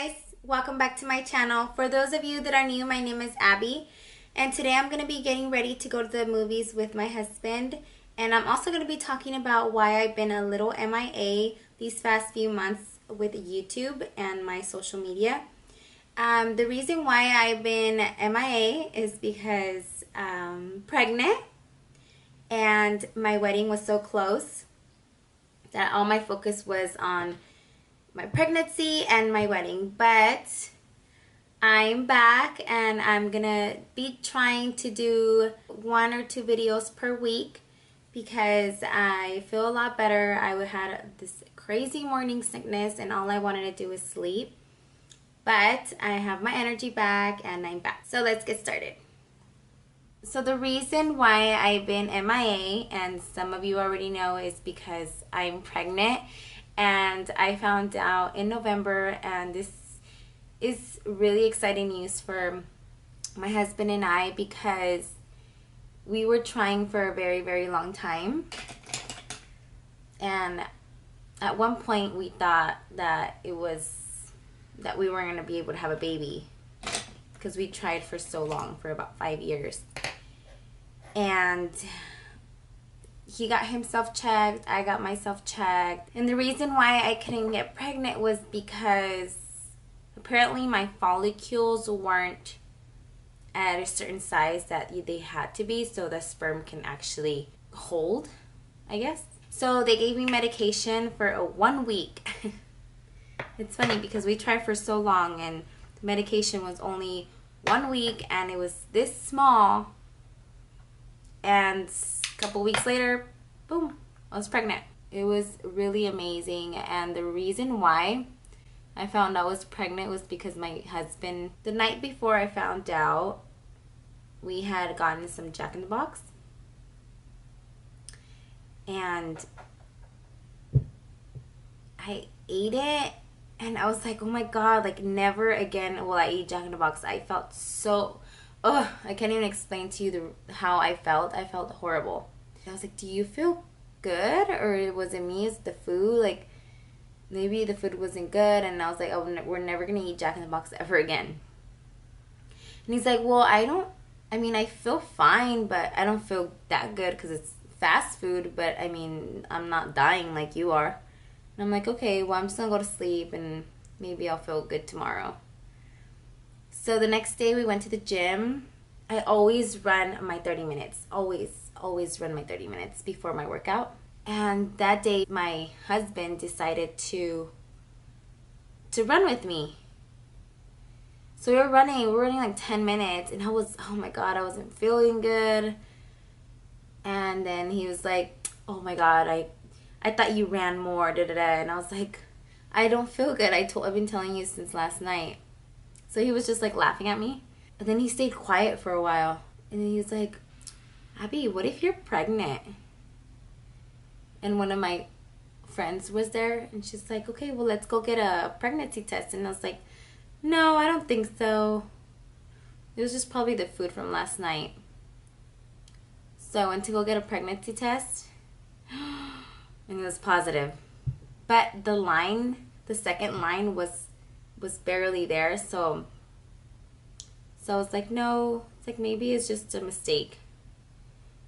guys, welcome back to my channel. For those of you that are new, my name is Abby, and today I'm going to be getting ready to go to the movies with my husband, and I'm also going to be talking about why I've been a little MIA these past few months with YouTube and my social media. The reason why I've been MIA is because I'm pregnant, and my wedding was so close that all my focus was on my pregnancy and my wedding. But I'm back, and I'm gonna be trying to do 1 or 2 videos per week because I feel a lot better. I had this crazy morning sickness and all I wanted to do was sleep, but I have my energy back and I'm back. So let's get started. So the reason why I've been MIA, and some of you already know, is because I'm pregnant. And I found out in November, and this is really exciting news for my husband and I because we were trying for a very, very long time. And at one point we thought that we weren't going to be able to have a baby because we tried for so long, for about 5 years. And he got himself checked, I got myself checked. And the reason why I couldn't get pregnant was because apparently my follicles weren't at a certain size that they had to be so the sperm can actually hold, I guess. So they gave me medication for 1 week. It's funny because we tried for so long and the medication was only 1 week and it was this small. And a couple weeks later, boom, I was pregnant. It was really amazing, and the reason why I found out I was pregnant was because my husband, the night before I found out, we had gotten some Jack in the Box, and I ate it, and I was like, oh my god, like never again will I eat Jack in the Box. I felt so... I can't even explain to you how I felt. I felt horrible. I was like, do you feel good? Or was it me? Is the food? Like, maybe the food wasn't good. And I was like, oh, we're never going to eat Jack in the Box ever again. And he's like, well, I feel fine, but I don't feel that good because it's fast food. But, I mean, I'm not dying like you are. And I'm like, okay, well, I'm just going to go to sleep and maybe I'll feel good tomorrow. So the next day we went to the gym. I always run my 30 minutes. Always run my 30 minutes before my workout. And that day my husband decided to run with me. So we were running like 10 minutes and I was, oh my god, I wasn't feeling good. And then he was like, oh my god, I thought you ran more, da da da. And I was like, I don't feel good. I've been telling you since last night. So he was just like laughing at me. And then he stayed quiet for a while. And then he was like, Abby, what if you're pregnant? And one of my friends was there. And she's like, okay, well, let's go get a pregnancy test. And I was like, no, I don't think so. It was just probably the food from last night. So I went to go get a pregnancy test. And it was positive. But the second line was barely there, so I was like, no, it's like maybe it's just a mistake.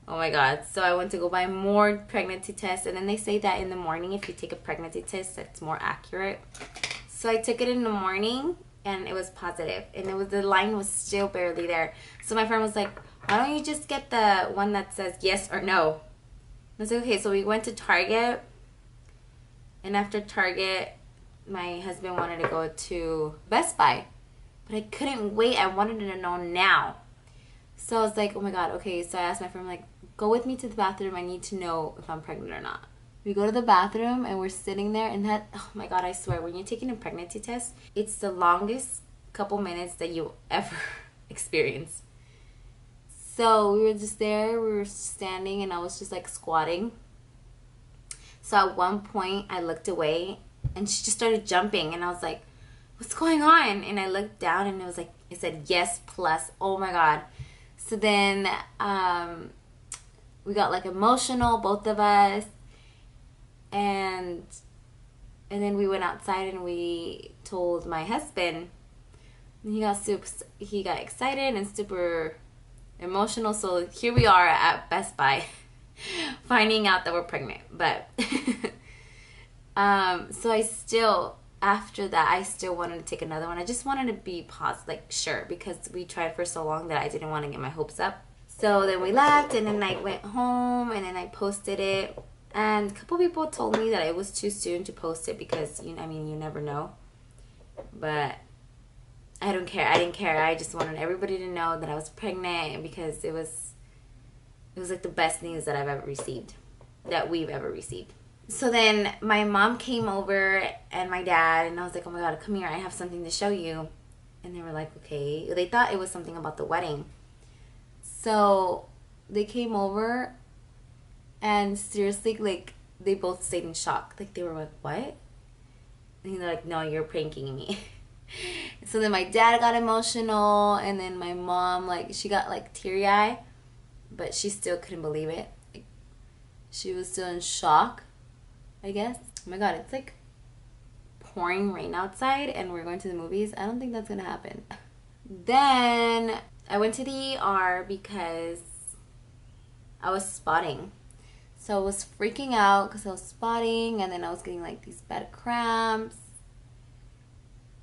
Oh my god. So I went to go buy more pregnancy tests, and then they say that in the morning if you take a pregnancy test that's more accurate. So I took it in the morning and it was positive, and the line was still barely there. So my friend was like, why don't you just get the one that says yes or no? I was like, okay. So we went to Target, and after Target my husband wanted to go to Best Buy, but I couldn't wait. I wanted to know now. So I was like, oh my god, okay. So I asked my friend, like, go with me to the bathroom. I need to know if I'm pregnant or not. We go to the bathroom and we're sitting there, and that, oh my god, I swear, when you're taking a pregnancy test, it's the longest couple minutes that you'll ever experience. So we were just there, we were standing, and I was just like squatting. So at one point I looked away and she just started jumping, and I was like, what's going on? And I looked down and it said yes plus. Oh my god. So then we got like emotional, both of us, and And then we went outside and we told my husband. And he got excited and super emotional. So here we are at Best Buy finding out that we're pregnant. But so after that, I still wanted to take another one. I just wanted to be positive, like sure, because we tried for so long that I didn't want to get my hopes up. So then we left, and then I went home, and then I posted it. And a couple people told me that it was too soon to post it because, you never know. But I don't care. I didn't care. I just wanted everybody to know that I was pregnant because it was like the best news that I've ever received, that we've ever received. So then my mom came over and my dad, and I was like, oh my God, come here. I have something to show you. And they were like, okay. They thought it was something about the wedding. So they came over, and seriously, like, they both stayed in shock. Like, they were like, what? And they're like, no, you're pranking me. So then my dad got emotional, and then my mom, like, she got, like, teary-eyed, but she still couldn't believe it. Like, she was still in shock, I guess. Oh my God, it's, like, pouring rain outside, and we're going to the movies. I don't think that's gonna happen. Then I went to the ER because I was spotting. So I was freaking out because I was spotting, and then I was getting like these bad cramps.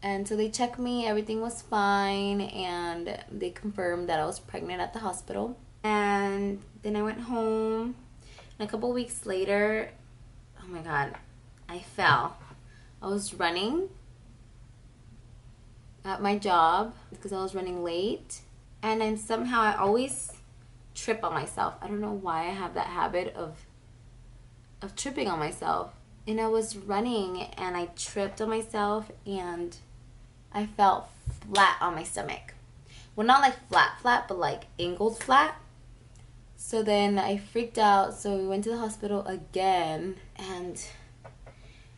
And so they checked me, everything was fine, and they confirmed that I was pregnant at the hospital. And then I went home, and a couple weeks later, oh my God, I fell. I was running at my job because I was running late, and then somehow I always trip on myself. I don't know why I have that habit of tripping on myself. And I was running and I tripped on myself and I fell flat on my stomach. Well, not like flat, but like angled flat. So then I freaked out, so we went to the hospital again, and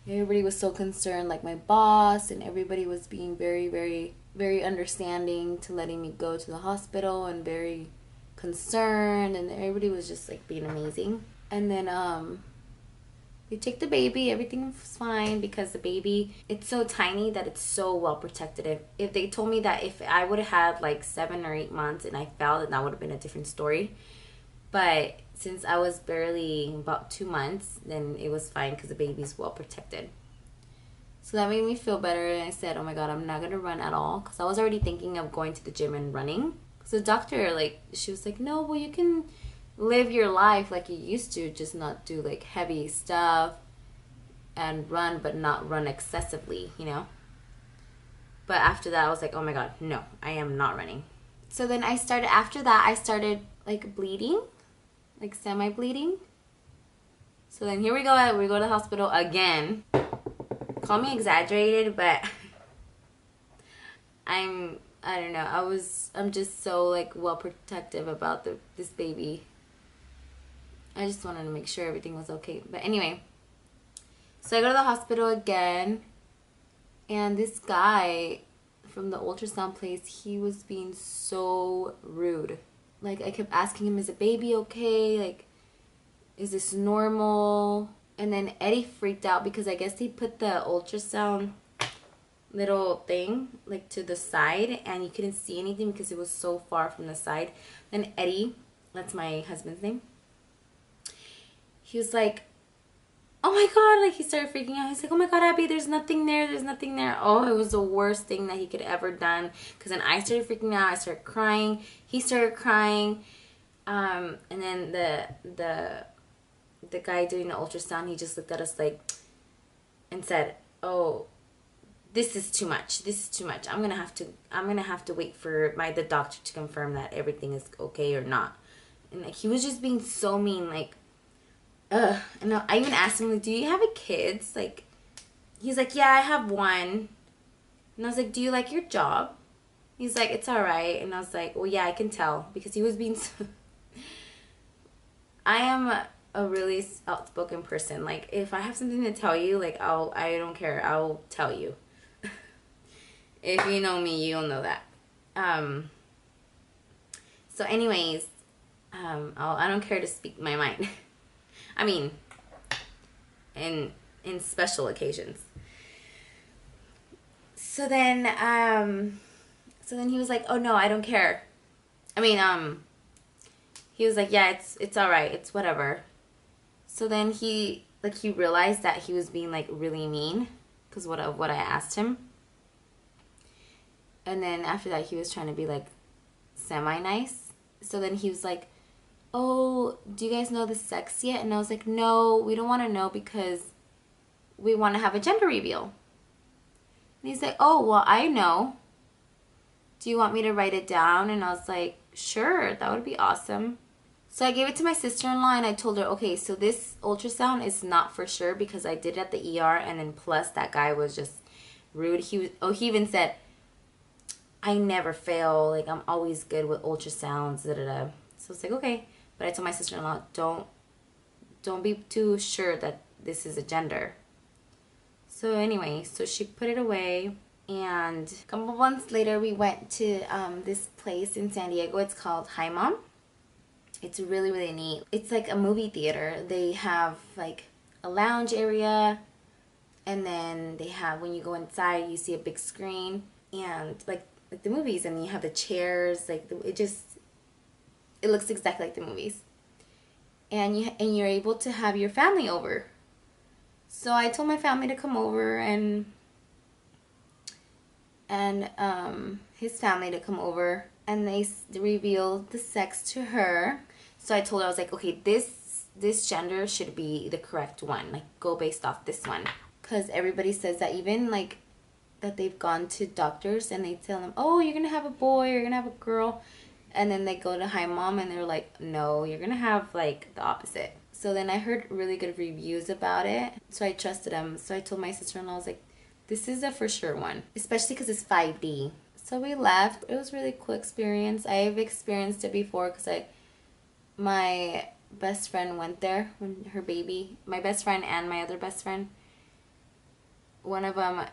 everybody was so concerned, like my boss, and everybody was being very, very, very understanding to letting me go to the hospital, and very concerned, and everybody was just like being amazing. And then they took the baby, everything was fine because the baby, it's so tiny that it's so well protected. If they told me that if I would have had like 7 or 8 months and I fell, then that would have been a different story. But since I was barely about 2 months, then it was fine because the baby's well protected. So that made me feel better, and I said, oh my God, I'm not going to run at all, because I was already thinking of going to the gym and running. So the doctor, like, she was like, no, well, you can live your life like you used to, just not do like heavy stuff and run, but not run excessively, But after that, I was like, oh my God, no, I am not running. So then after that, I started like bleeding, like semi-bleeding. So then here we go to the hospital again. Call me exaggerated, but I don't know, I'm just so like well protective about this baby. I just wanted to make sure everything was okay. But anyway, so I go to the hospital again, and this guy from the ultrasound place, he was being so rude. Like, I kept asking him, is the baby okay? Like, is this normal? And then Eddie freaked out because I guess he put the ultrasound little thing like to the side, and you couldn't see anything because it was so far from the side. Then Eddie, that's my husband's name, he was like, oh my God, like he started freaking out. He's like, oh my God, Abby, there's nothing there, there's nothing there. Oh, it was the worst thing that he could ever done. Because then I started freaking out, I started crying, he started crying, and then the guy doing the ultrasound, he just looked at us like, and said, oh, this is too much, this is too much. I'm gonna have to wait for the doctor to confirm that everything is okay or not. And like, he was just being so mean, like, and I even asked him, like, do you have a kids? Like, he's like, yeah, I have one. And I was like, do you like your job? He's like, it's alright. And I was like, well, yeah, I can tell, because he was being so I am a really outspoken person. Like, if I have something to tell you, like, I don't care, I'll tell you. If you know me, you'll know that. So anyways, I don't care to speak my mind. I mean, in special occasions. So then, he was like, "Oh no, I don't care." I mean, he was like, "Yeah, it's all right, it's whatever." So then he realized that he was being like really mean because of what I asked him. And then after that, he was trying to be like semi nice. So then he was like, "Oh, do you guys know the sex yet?" And I was like, "No, we don't want to know because we want to have a gender reveal." And he's like, "Oh, well, I know. Do you want me to write it down?" And I was like, "Sure, that would be awesome." So I gave it to my sister-in-law and I told her, "Okay, so this ultrasound is not for sure because I did it at the ER, and then plus that guy was just rude." He even said, "I never fail. Like, I'm always good with ultrasounds, da da da." So I was like, "Okay." But I told my sister-in-law, don't be too sure that this is a gender. So anyway, so she put it away, and a couple months later we went to this place in San Diego. It's called Hi Mom. It's really, really neat. It's like a movie theater. They have like a lounge area, and then they have, when you go inside, you see a big screen and like the movies, and you have the chairs. Like it looks exactly like the movies, and you're able to have your family over. So I told my family to come over, and his family to come over, and they revealed the sex to her. So I told her, I was like, "Okay, this gender should be the correct one. Like, go based off this one." Because everybody says that, even like that they've gone to doctors and they tell them, "Oh, you're going to have a boy, or you're going to have a girl." And then they go to Hi Mom and they're like, "No, you're going to have like the opposite." So then I heard really good reviews about it. So I trusted them. So I told my sister-in-law, I was like, "This is a for sure one." Especially because it's 5D. So we left. It was a really cool experience. I've experienced it before because my best friend went there when her baby, my best friend and my other best friend, one of them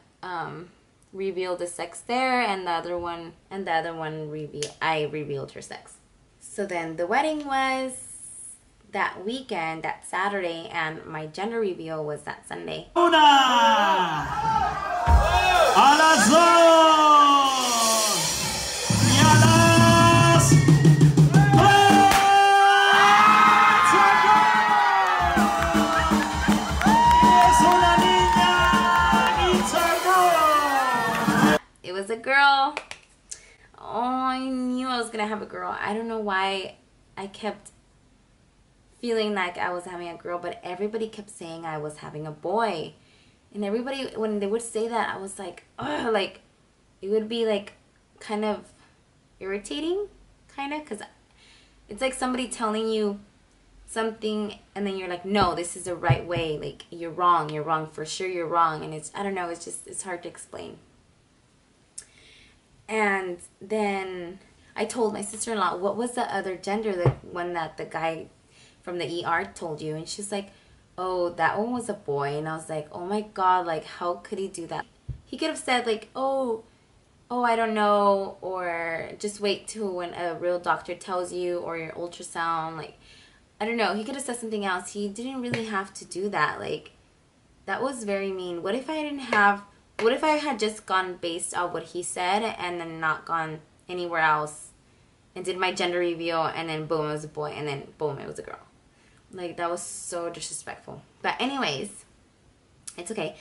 revealed the sex there, and the other one I revealed her sex. So then the wedding was that weekend, that Saturday, and my gender reveal was that Sunday. Una, a las dos, y a las es una niña, it's a girl. It was a girl. Oh, I knew I was gonna have a girl. I don't know why I kept feeling like I was having a girl, but everybody kept saying I was having a boy. And everybody, when they would say that, I was like, oh, like, it would be like kind of irritating, kind of, because it's like somebody telling you something and then you're like, "No, this is the right way. Like, you're wrong, for sure you're wrong." And it's, I don't know, it's hard to explain. And then I told my sister-in-law, "What was the other gender, the one that the guy from the ER told you?" And she's like, "Oh, that one was a boy." And I was like, "Oh my God, like, how could he do that?" He could have said like, oh, I don't know, or just wait till when a real doctor tells you, or your ultrasound, like, I don't know. He could have said something else. He didn't really have to do that. Like, that was very mean. What if I had just gone based on what he said and then not gone anywhere else and did my gender reveal, and then boom, it was a boy, and then boom, it was a girl. Like, that was so disrespectful. But anyways, it's okay.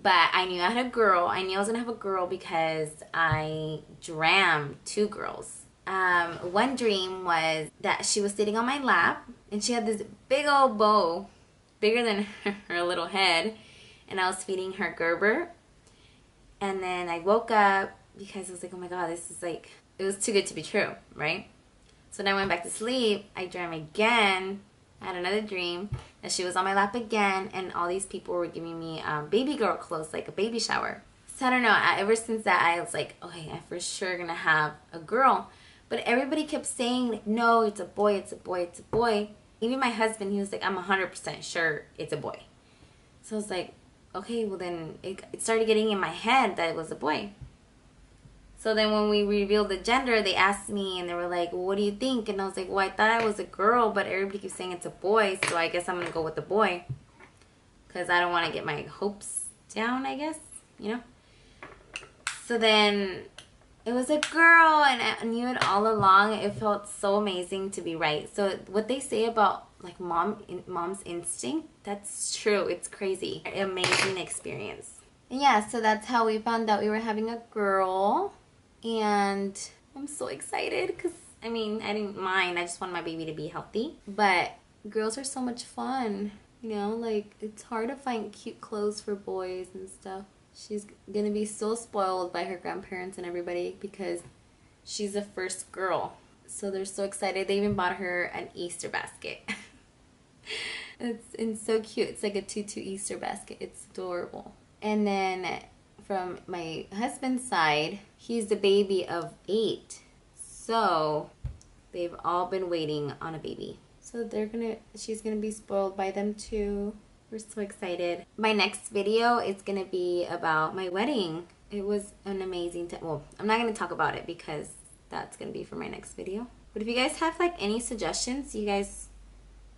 But I knew I had a girl. I knew I was going to have a girl because I dreamed 2 girls. One dream was that she was sitting on my lap, and she had this big old bowl, bigger than her little head, and I was feeding her Gerber. And then I woke up because I was like, "Oh my God, this is like," it was too good to be true, right? So then I went back to sleep. I dreamed again. I had another dream that she was on my lap again, and all these people were giving me baby girl clothes, like a baby shower. So I don't know, ever since that, I was like, okay, I'm for sure gonna have a girl. But everybody kept saying, like, "No, it's a boy, it's a boy, it's a boy." Even my husband, he was like, "I'm 100% sure it's a boy." So I was like, okay, well then, it started getting in my head that it was a boy. So then when we revealed the gender, they asked me, and they were like, "Well, what do you think?" And I was like, "Well, I thought I was a girl, but everybody keeps saying it's a boy, so I guess I'm going to go with the boy. Because I don't want to get my hopes down, I guess, you know?" So then it was a girl, and I knew it all along. It felt so amazing to be right. So what they say about like mom's instinct, that's true. It's crazy. Amazing experience. And yeah, so that's how we found out we were having a girl. And I'm so excited because, I mean, I didn't mind. I just wanted my baby to be healthy. But girls are so much fun. You know, like, it's hard to find cute clothes for boys and stuff. She's gonna be so spoiled by her grandparents and everybody because she's the first girl. So they're so excited. They even bought her an Easter basket. It's so cute. It's like a tutu Easter basket. It's adorable. And then from my husband's side, he's the baby of 8. So they've all been waiting on a baby. So she's gonna be spoiled by them too. We're so excited. My next video is gonna be about my wedding. It was an amazing time. Well, I'm not gonna talk about it because that's gonna be for my next video. But if you guys have like any suggestions you guys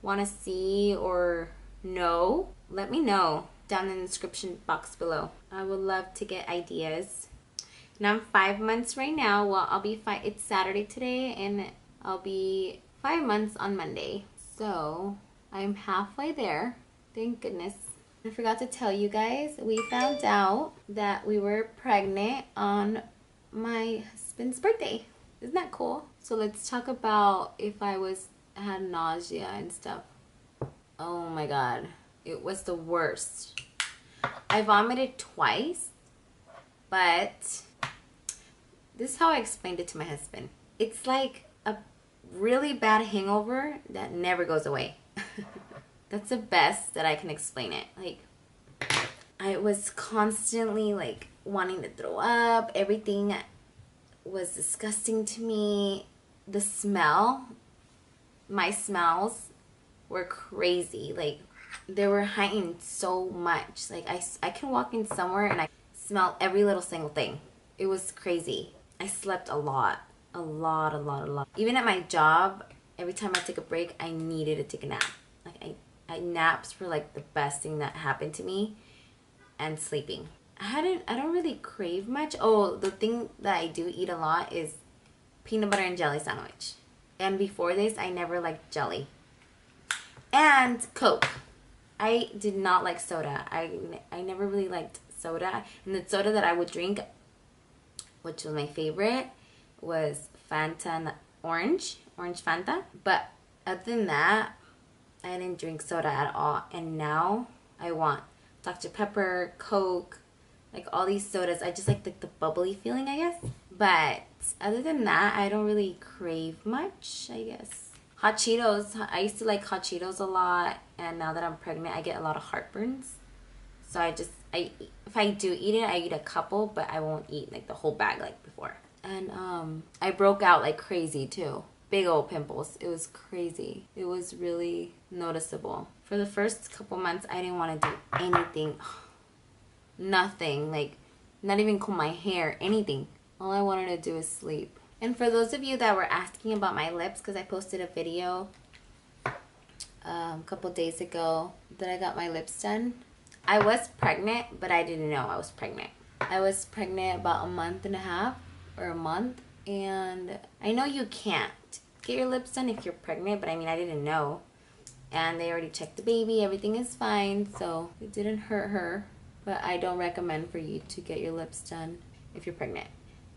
wanna see or know, let me know down in the description box below. I would love to get ideas. And I'm 5 months right now. Well, I'll be it's Saturday today and I'll be 5 months on Monday. So I'm halfway there. Thank goodness. I forgot to tell you guys, we found out that we were pregnant on my husband's birthday. Isn't that cool? So let's talk about if I had nausea and stuff. Oh my god. It was the worst. I vomited twice, but this is how I explained it to my husband. It's like a really bad hangover that never goes away. That's the best that I can explain it. Like, I was constantly like wanting to throw up. Everything was disgusting to me. The smell, my smells were crazy. Like, they were heightened so much. Like, I can walk in somewhere and I smell every little single thing. It was crazy. I slept a lot. A lot. Even at my job, every time I took a break, I needed to take a nap. Like, naps were like the best thing that happened to me, and sleeping. I don't really crave much. Oh, the thing that I do eat a lot is peanut butter and jelly sandwich. And before this, I never liked jelly. And Coke. I did not like soda. I never really liked soda. And the soda that I would drink, which was my favorite, was Fanta and orange Fanta. But other than that, I didn't drink soda at all. And now I want Dr. Pepper, Coke, like all these sodas. I just like the bubbly feeling, I guess. But other than that, I don't really crave much, I guess. Hot Cheetos. I used to like Hot Cheetos a lot. And now that I'm pregnant, I get a lot of heartburns. So if I do eat it, I eat a couple, but I won't eat like the whole bag like before. And I broke out like crazy too. Big old pimples. It was crazy. It was really noticeable. For the first couple months, I didn't want to do anything. Nothing. Like, not even comb my hair. Anything. All I wanted to do is sleep. And for those of you that were asking about my lips, because I posted a video a couple days ago that I got my lips done. I was pregnant, but I didn't know I was pregnant. I was pregnant about a month and a half or a month. And I know you can't get your lips done if you're pregnant, but I mean, I didn't know. And they already checked the baby. Everything is fine, so it didn't hurt her. But I don't recommend for you to get your lips done if you're pregnant.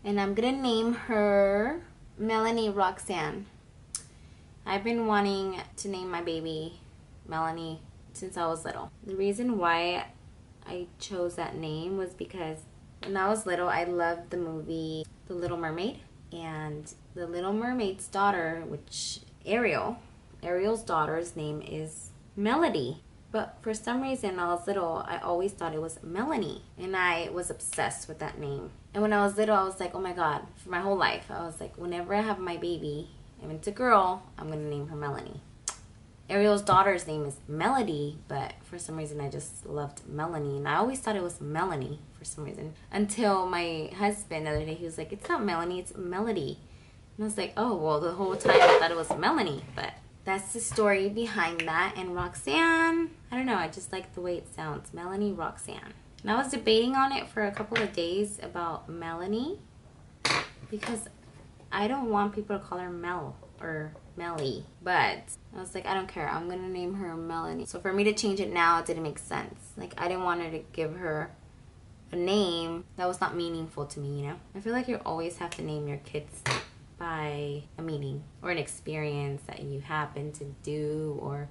And I'm gonna name her Melanie Roxanne. I've been wanting to name my baby Melanie since I was little. The reason why I chose that name was because when I was little, I loved the movie The Little Mermaid. And the Little Mermaid's daughter, which Ariel's daughter's name is Melody. But for some reason, when I was little, I always thought it was Melanie. And I was obsessed with that name. And when I was little, I was like, oh my god, for my whole life, I was like, whenever I have my baby, if it's a girl, I'm going to name her Melanie. Ariel's daughter's name is Melody, but for some reason I just loved Melanie. And I always thought it was Melanie for some reason. Until my husband the other day, he was like, it's not Melanie, it's Melody. And I was like, oh, well, the whole time I thought it was Melanie. But that's the story behind that. And Roxanne, I don't know, I just like the way it sounds. Melanie Roxanne. And I was debating on it for a couple of days about Melanie, because I don't want people to call her Mel or Melly. But I was like, I don't care. I'm going to name her Melanie. So for me to change it now, it didn't make sense. Like, I didn't want her to give her a name that was not meaningful to me, you know? I feel like you always have to name your kids by a meaning or an experience that you happen to do or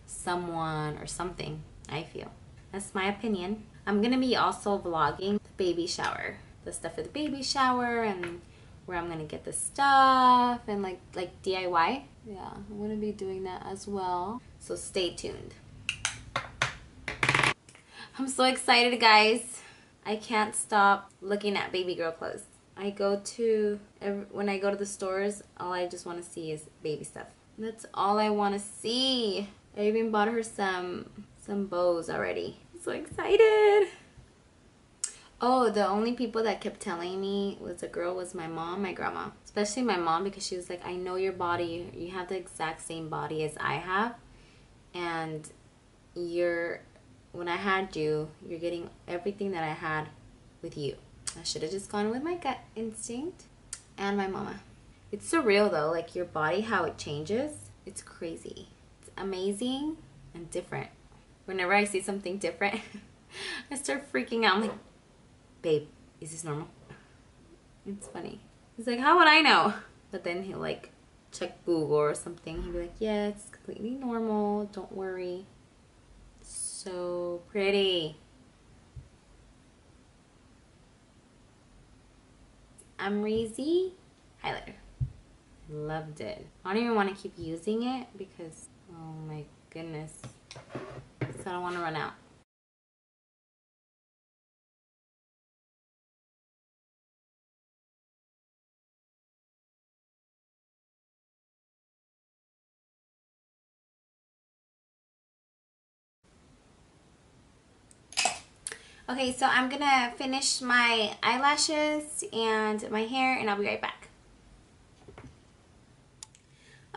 someone or something, I feel. That's my opinion. I'm gonna be also vlogging the baby shower, the stuff for the baby shower, and where I'm gonna get the stuff and like DIY. Yeah, I'm gonna be doing that as well. So stay tuned. I'm so excited, guys. I can't stop looking at baby girl clothes. When I go to the stores, all I just want to see is baby stuff. That's all I want to see. I even bought her some bows already. I'm so excited. Oh, the only people that kept telling me was my mom, my grandma. Especially my mom, because she was like, I know your body. You have the exact same body as I have. And when I had you, you're getting everything that I had with you. I should have just gone with my gut instinct and my mama. It's surreal though, like your body, how it changes. It's crazy. It's amazing and different. Whenever I see something different, I start freaking out. I'm like, babe, is this normal? It's funny. He's like, how would I know? But then he'll like check Google or something. He'll be like, yeah, it's completely normal. Don't worry. So pretty. Amrezy highlighter. Loved it. I don't even want to keep using it because, oh my goodness. So I don't want to run out. Okay, so I'm gonna finish my eyelashes and my hair, and I'll be right back.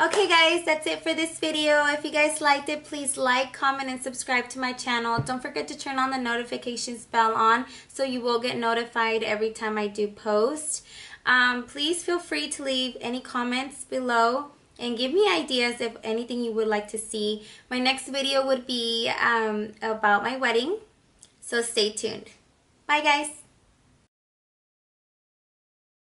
Okay guys, that's it for this video. If you guys liked it, please like, comment, and subscribe to my channel. Don't forget to turn on the notifications bell on so you will get notified every time I do post. Please feel free to leave any comments below and give me ideas of anything you would like to see. My next video would be about my wedding. So stay tuned. Bye guys.